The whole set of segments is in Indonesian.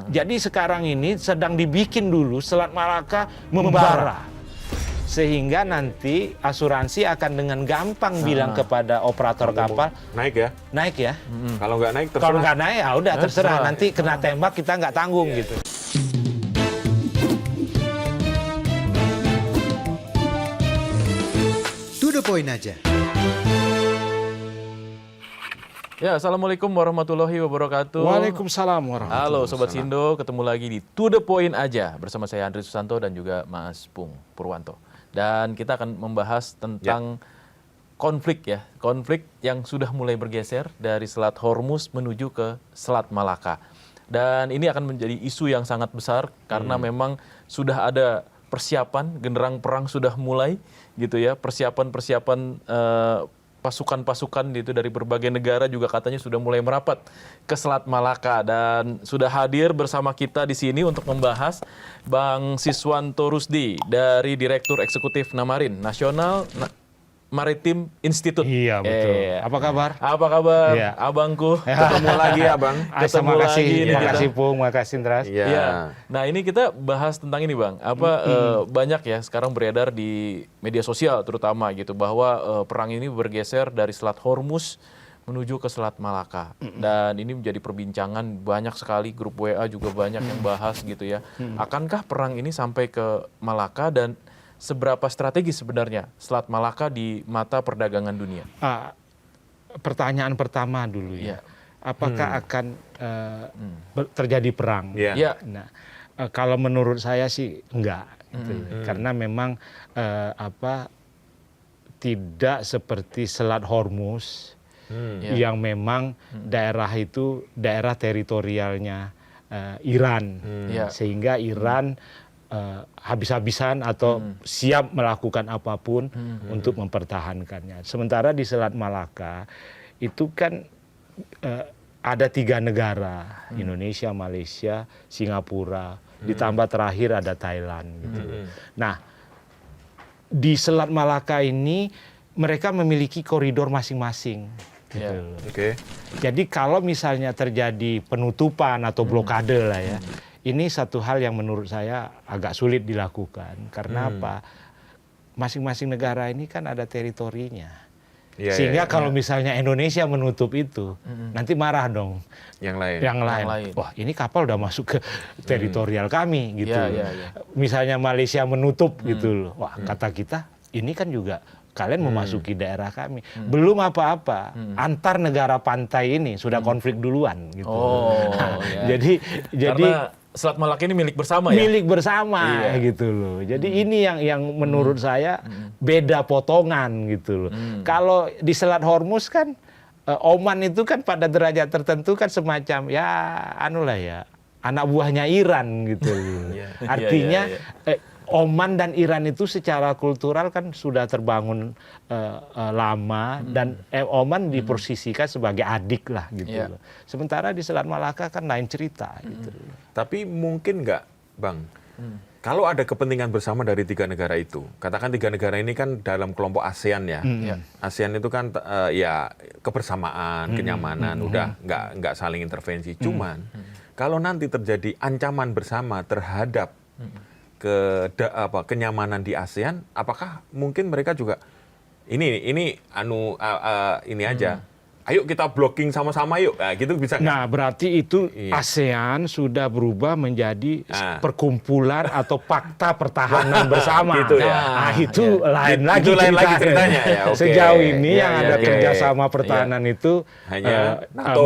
Jadi sekarang ini sedang dibikin dulu Selat Malaka membara. Sehingga nanti asuransi akan dengan gampang bilang kepada operator kapal, Naik ya? naik ya. Kalau nggak naik terserah. Kalau nggak naik ya udah terserah. Nanti kena tembak kita nggak tanggung gitu. To the point aja. Ya, Assalamualaikum warahmatullahi wabarakatuh. Waalaikumsalam warahmatullahi Halo Sobat Sindo, ketemu lagi di To The Point Aja bersama saya Andri Susanto dan juga Mas Pung Purwanto. Dan kita akan membahas tentang konflik yang sudah mulai bergeser dari Selat Hormuz menuju ke Selat Malaka. Dan ini akan menjadi isu yang sangat besar karena memang sudah ada persiapan, genderang perang sudah mulai gitu ya, persiapan pasukan-pasukan itu dari berbagai negara juga katanya sudah mulai merapat ke Selat Malaka, dan sudah hadir bersama kita di sini untuk membahas Bang Siswanto Rusdi dari Direktur Eksekutif Namarin National Maritime Institute. Iya betul. Apa kabar? Apa kabar, Iya. abangku? Ketemu lagi ya Bang. Ketemu Terima kasih, lagi nih terima kita. kasih Pung, terima kasih Indras. Iya. Ya. Nah ini kita bahas tentang ini Bang, banyak ya sekarang beredar di media sosial terutama gitu bahwa perang ini bergeser dari Selat Hormuz menuju ke Selat Malaka, dan ini menjadi perbincangan banyak sekali, grup WA juga banyak yang bahas gitu ya. Akankah perang ini sampai ke Malaka, dan seberapa strategis sebenarnya Selat Malaka di mata perdagangan dunia? Pertanyaan pertama dulu ya. Iya. Apakah akan terjadi perang? Iya. Ya, Nah, kalau menurut saya sih enggak, gitu. Karena memang tidak seperti Selat Hormuz yang memang daerah itu daerah teritorialnya Iran, Ya. sehingga Iran habis-habisan atau siap melakukan apapun untuk mempertahankannya. Sementara di Selat Malaka itu kan ada 3 negara, Indonesia, Malaysia, Singapura, ditambah terakhir ada Thailand. Gitu. Nah, di Selat Malaka ini mereka memiliki koridor masing-masing. Gitu. Ya. Oke. Jadi kalau misalnya terjadi penutupan atau blokade lah ya, ini satu hal yang menurut saya agak sulit dilakukan. Karena apa? Masing-masing negara ini kan ada teritorinya. Iya, Sehingga iya, kalau misalnya Indonesia menutup itu, nanti marah dong Yang lain. yang lain. lain. Wah, ini kapal udah masuk ke teritorial kami gitu. Iya, loh. iya, iya. Misalnya Malaysia menutup gitu loh. Wah, kata kita ini kan juga kalian memasuki daerah kami. Belum apa-apa, antar negara pantai ini sudah konflik duluan gitu. Oh, ya. Jadi Karena Selat Malaka ini milik bersama ya? milik bersama Iya. gitu loh. Jadi ini yang menurut saya beda potongan gitu loh. Kalau di Selat Hormuz kan Oman itu kan pada derajat tertentu kan semacam ya anulah ya anak buahnya Iran gitu loh. Artinya Oman dan Iran itu secara kultural kan sudah terbangun lama, dan Oman diposisikan sebagai adik lah gitu Iya. loh. Sementara di Selat Malaka kan lain cerita gitu loh. Tapi mungkin nggak Bang, kalau ada kepentingan bersama dari 3 negara itu, katakan 3 negara ini kan dalam kelompok ASEAN ya. ASEAN itu kan ya kebersamaan, kenyamanan, udah nggak saling intervensi. Cuman kalau nanti terjadi ancaman bersama terhadap kenyamanan di ASEAN, apakah mungkin mereka juga ini aja. Ayo kita blocking sama-sama yuk. Nah, gitu bisa nggak? Nah, berarti itu ASEAN sudah berubah menjadi perkumpulan atau fakta pertahanan bersama. Gitu ya. Nah, itu lain Itu lagi lain lagi ceritanya. ceritanya ya, oke. Sejauh ini Ya, yang ya, ada oke. kerjasama pertahanan itu Hanya NATO.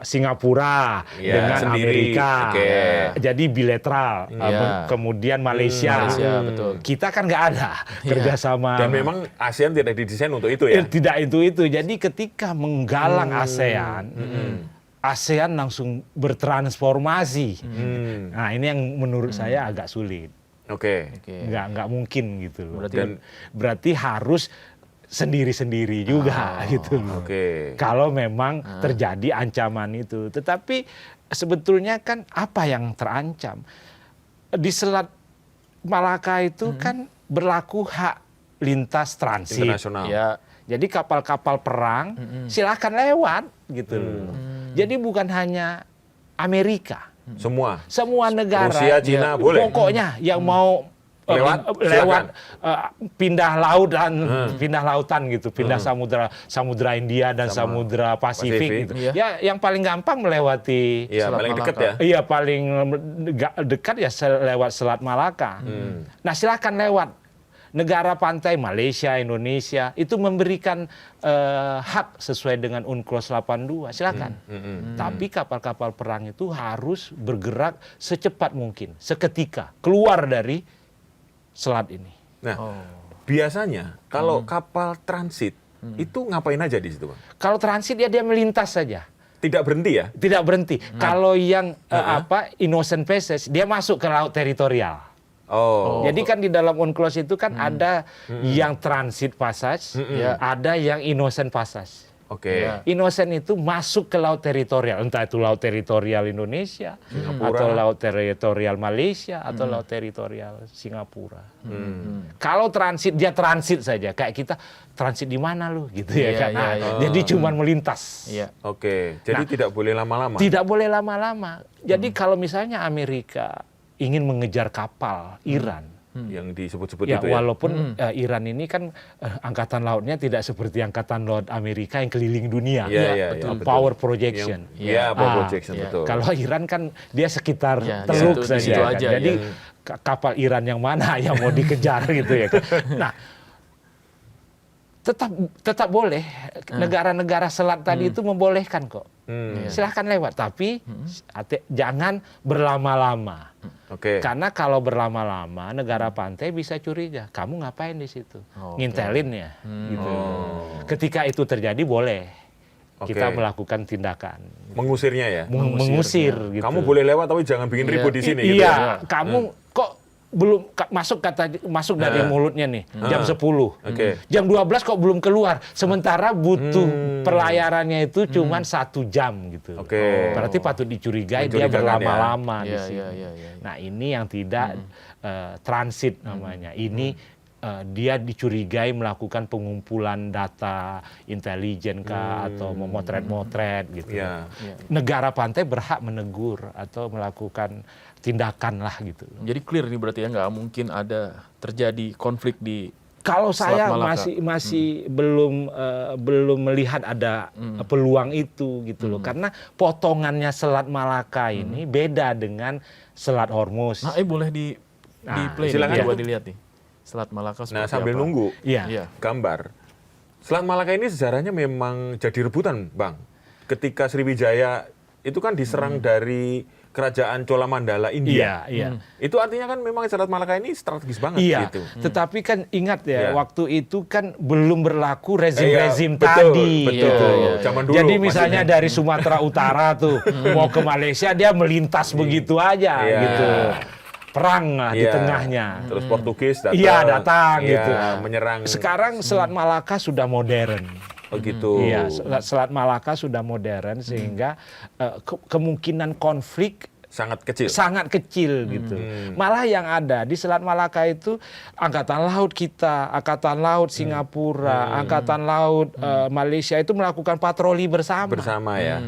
Singapura Ya, dengan sendiri. Amerika. Oke. Jadi bilateral. Ya. Kemudian Malaysia. betul. Kita kan nggak ada kerjasama. Dan memang ASEAN tidak didesain untuk itu ya. Tidak itu. Jadi ketika menggalang ASEAN, ASEAN langsung bertransformasi. Nah, ini yang menurut saya agak sulit. Oke. Nggak mungkin gitu loh. Berarti- Berarti harus sendiri-sendiri juga gitu loh. Oke. Kalau memang terjadi ancaman itu. Tetapi sebetulnya kan apa yang terancam? Di Selat Malaka itu kan berlaku hak lintas transit. Internasional. Ya. Jadi kapal-kapal perang silakan lewat gitu loh. Jadi bukan hanya Amerika Semua negara. Rusia, Cina, boleh. Pokoknya yang mau lewat pindah laut dan pindah lautan gitu, pindah samudra India dan samudra Pasifik gitu. Ya yang paling gampang melewati Selat paling dekat ya. Iya, paling dekat ya lewat Selat Malaka. Nah, silakan lewat. Negara pantai Malaysia, Indonesia itu memberikan hak sesuai dengan UNCLOS 82. Silakan. Tapi kapal-kapal perang itu harus bergerak secepat mungkin, seketika keluar dari selat ini. Nah, biasanya kalau kapal transit itu ngapain aja di situ, Bang? Kalau transit ya dia melintas saja. Tidak berhenti ya? Tidak berhenti. Kalau yang innocent passage dia masuk ke laut teritorial. Jadi kan di dalam UNCLOS itu kan ada yang transit passage, ada yang innocent passage. Innocent itu masuk ke laut teritorial, entah itu laut teritorial Indonesia, atau laut teritorial Malaysia, atau laut teritorial Singapura. Kalau transit dia transit saja, kayak kita transit di mana lu gitu ya kan. Jadi cuma melintas. Jadi tidak boleh lama-lama. Tidak boleh lama-lama. Jadi kalau misalnya Amerika ingin mengejar kapal Iran yang disebut-sebut ya, itu ya. walaupun Iran ini kan angkatan lautnya tidak seperti angkatan laut Amerika yang keliling dunia. Betul. Power projection. Power projection betul. Kalau Iran kan dia sekitar teluk saja. Kan. Jadi kapal Iran yang mana yang mau dikejar gitu ya. Nah, tetap boleh negara-negara selat tadi itu membolehkan kok. Silahkan lewat, tapi jangan berlama-lama. Karena kalau berlama-lama negara pantai bisa curiga, kamu ngapain di situ? Ngintelin ya. Gitu. Ketika itu terjadi boleh kita melakukan tindakan. Mengusirnya ya? Mengusir. Gitu. Kamu boleh lewat tapi jangan bikin ribut di sini. Gitu ya? Kamu kok belum masuk dari mulutnya nih jam 10. Jam 12 kok belum keluar. Sementara butuh pelayarannya itu cuma 1 jam gitu. Berarti patut dicurigai dia berlama-lama di sini. Nah, ini yang tidak transit namanya. Ini dia dicurigai melakukan pengumpulan data intelijen atau memotret-motret gitu. Negara pantai berhak menegur atau melakukan tindakan lah gitu. Jadi clear nih berarti ya, nggak mungkin ada terjadi konflik di kalau saya Malaka. masih belum melihat ada peluang itu gitu loh, karena potongannya Selat Malaka ini beda dengan Selat Hormuz. Nah, boleh di play silakan buat dilihat nih. Selat Malaka seperti sambil apa? nunggu gambar. Selat Malaka ini sejarahnya memang jadi rebutan, Bang. Ketika Sriwijaya itu kan diserang dari kerajaan Cholamandala India. Itu artinya kan memang Selat Malaka ini strategis banget gitu. Tetapi kan ingat ya, waktu itu kan belum berlaku rezim-rezim tadi. Betul. Zaman dulu. Jadi misalnya dari Sumatera Utara tuh mau ke Malaysia dia melintas begitu aja gitu. Perang lah di tengahnya. Terus Portugis datang. Datang gitu. Menyerang. Sekarang Selat Malaka sudah modern. Gitu. Selat Malaka sudah modern sehingga kemungkinan konflik sangat kecil gitu. Malah yang ada di Selat Malaka itu angkatan laut kita, angkatan laut Singapura, angkatan laut Malaysia itu melakukan patroli bersama ya.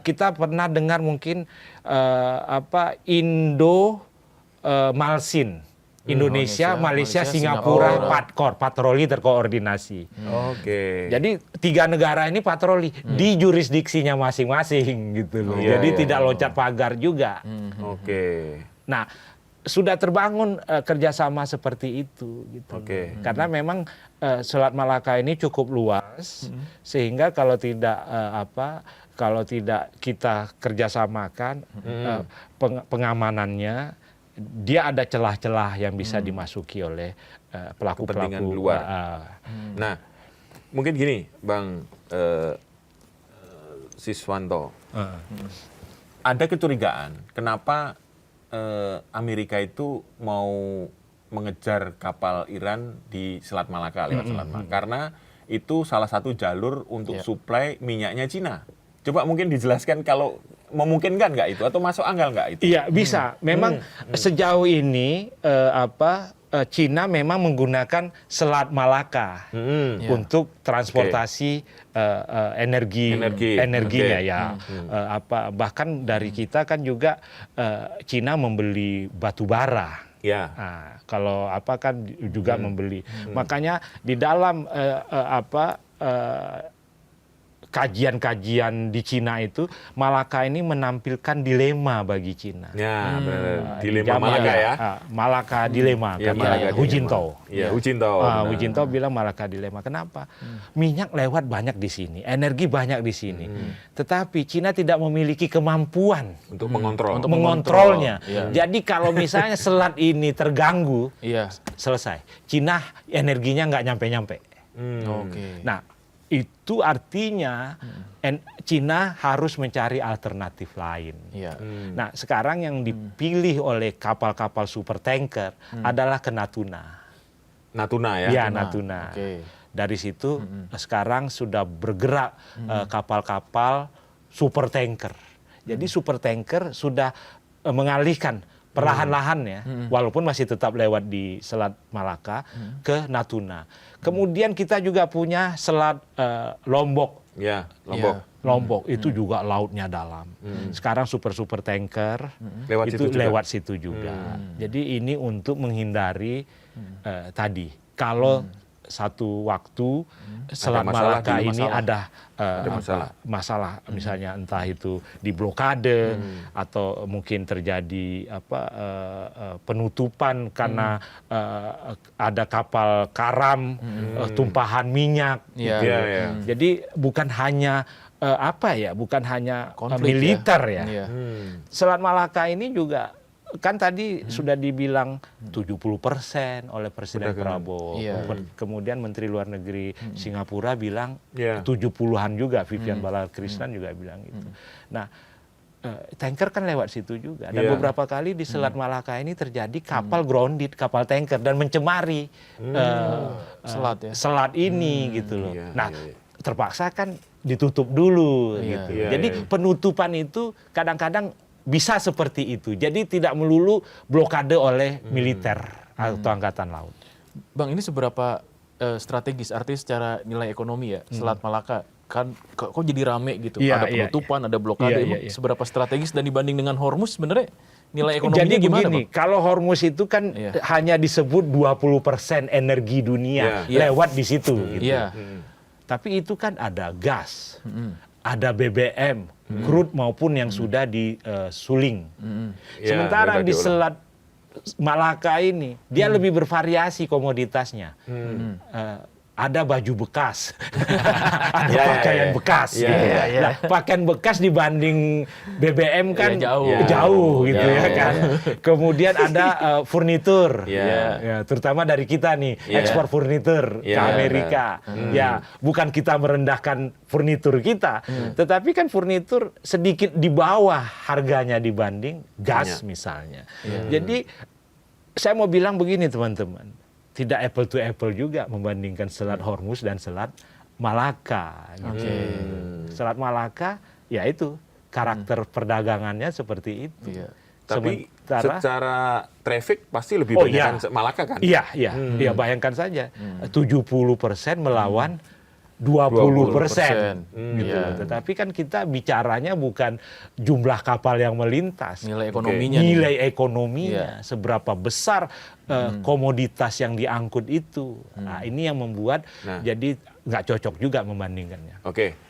Kita pernah dengar mungkin Malsin. Indonesia, Malaysia, Singapura, patroli terkoordinasi. Jadi 3 negara ini patroli di jurisdiksinya masing-masing gitu loh. Jadi tidak loncat pagar juga. Nah, sudah terbangun kerjasama seperti itu gitu. Karena memang Selat Malaka ini cukup luas sehingga kalau tidak kita kerjasamakan pengamanannya, dia ada celah-celah yang bisa dimasuki oleh pelaku-pelaku luar. Nah, mungkin gini, Bang Siswanto, ada kecurigaan kenapa Amerika itu mau mengejar kapal Iran di Selat Malaka lewat Selat Malaka, karena itu salah satu jalur untuk suplai minyaknya Cina. Coba mungkin dijelaskan kalau memungkinkan nggak itu atau masuk akal nggak itu? Iya, bisa. Memang sejauh ini Cina memang menggunakan Selat Malaka untuk transportasi energinya Oke. ya. Bahkan dari kita kan juga Cina membeli batu bara. Ya. Nah, kalau kan juga membeli. Makanya di dalam kajian-kajian di Cina itu, Malaka ini menampilkan dilema bagi Cina. Ya, benar. Di Dilema zaman Malaka ya. Malaka dilema. Ya, Kata Malaka Hu Jintao. Iya, Hu Jintao. benar. Hu Jintao bilang Malaka dilema. Kenapa? Minyak lewat banyak di sini, energi banyak di sini. Tetapi Cina tidak memiliki kemampuan Untuk mengontrol. untuk mengontrolnya. Iya. Jadi kalau misalnya selat ini terganggu, Iya. selesai. Cina energinya nggak nyampe-nyampe. Oke. Nah, itu artinya Cina harus mencari alternatif lain. Iya. Nah, sekarang yang dipilih oleh kapal-kapal super tanker adalah ke Natuna. Natuna ya. Ya, Natuna. Oke. Dari situ sekarang sudah bergerak kapal-kapal super tanker. Jadi super tanker sudah mengalihkan perlahan-lahan ya, walaupun masih tetap lewat di Selat Malaka ke Natuna. Kemudian kita juga punya Selat Lombok. Ya, Lombok. Lombok itu juga lautnya dalam. Sekarang super tanker Lewat itu situ juga. lewat situ juga. Jadi ini untuk menghindari tadi kalau satu waktu Selat masalah Malaka di ini masalah. ada masalah misalnya entah itu di blokade atau mungkin terjadi penutupan karena ada kapal karam tumpahan minyak Iya. gitu. Iya, iya. Jadi bukan hanya bukan hanya Konflik militer ya. ya. Iya. Selat Malaka ini juga kan tadi sudah dibilang 70% oleh Presiden Perdagangan. Prabowo. Iya. Kemudian Menteri Luar Negeri Singapura bilang Iya. 70-an juga, Vivian Balakrishnan juga bilang itu. Nah, tanker kan lewat situ juga. Dan Iya. beberapa kali di Selat Malaka ini terjadi kapal grounded, kapal tanker dan mencemari Selat ya. selat ini gitu loh. Iya, Nah, iya, iya. terpaksa kan ditutup dulu Iya. gitu. Iya, Jadi iya. penutupan itu kadang-kadang bisa seperti itu. Jadi tidak melulu blokade oleh militer atau angkatan laut. Bang, ini seberapa strategis? Artinya secara nilai ekonomi ya, Selat Malaka kan kok jadi rame gitu. Iya, Ada iya, penutupan, ada blokade. Iya, Emang iya, iya. seberapa strategis dan dibanding dengan Hormuz sebenarnya nilai ekonominya Jadi gimana, begini, Bang? kalau Hormuz itu kan Iya. hanya disebut 20% energi dunia Iya. lewat di situ. Gitu. Iya. Tapi itu kan ada gas, ada BBM, crude maupun yang sudah disuling. Ya, Sementara sudah di diolah. Selat Malaka ini dia lebih bervariasi komoditasnya. Ada baju bekas, ada Ya, ya, pakaian ya. bekas. Ya, gitu. ya, ya. Nah, pakaian bekas dibanding BBM kan Ya, jauh. jauh gitu Jauh, ya ya. kan. Kemudian ada furnitur, Ya. ya, terutama dari kita nih Ya. ekspor furnitur ke Ya, Amerika. Ya, bukan kita merendahkan furnitur kita, tetapi kan furnitur sedikit di bawah harganya dibanding gas misalnya. Jadi saya mau bilang begini teman-teman, tidak apple to apple juga membandingkan Selat Hormuz dan Selat Malaka. Gitu. Selat Malaka, ya itu karakter perdagangannya seperti itu. Iya. Tapi Sementara, secara traffic pasti lebih Oh, banyak iya. kan Malaka kan? iya, bayangkan saja 70% melawan 20%. Gitu. Iya. Tetapi kan kita bicaranya bukan jumlah kapal yang melintas. Nilai ekonominya nih. Nilai ekonominya, seberapa besar komoditas yang diangkut itu. Nah, ini yang membuat Nah. jadi nggak cocok juga membandingkannya. Oke,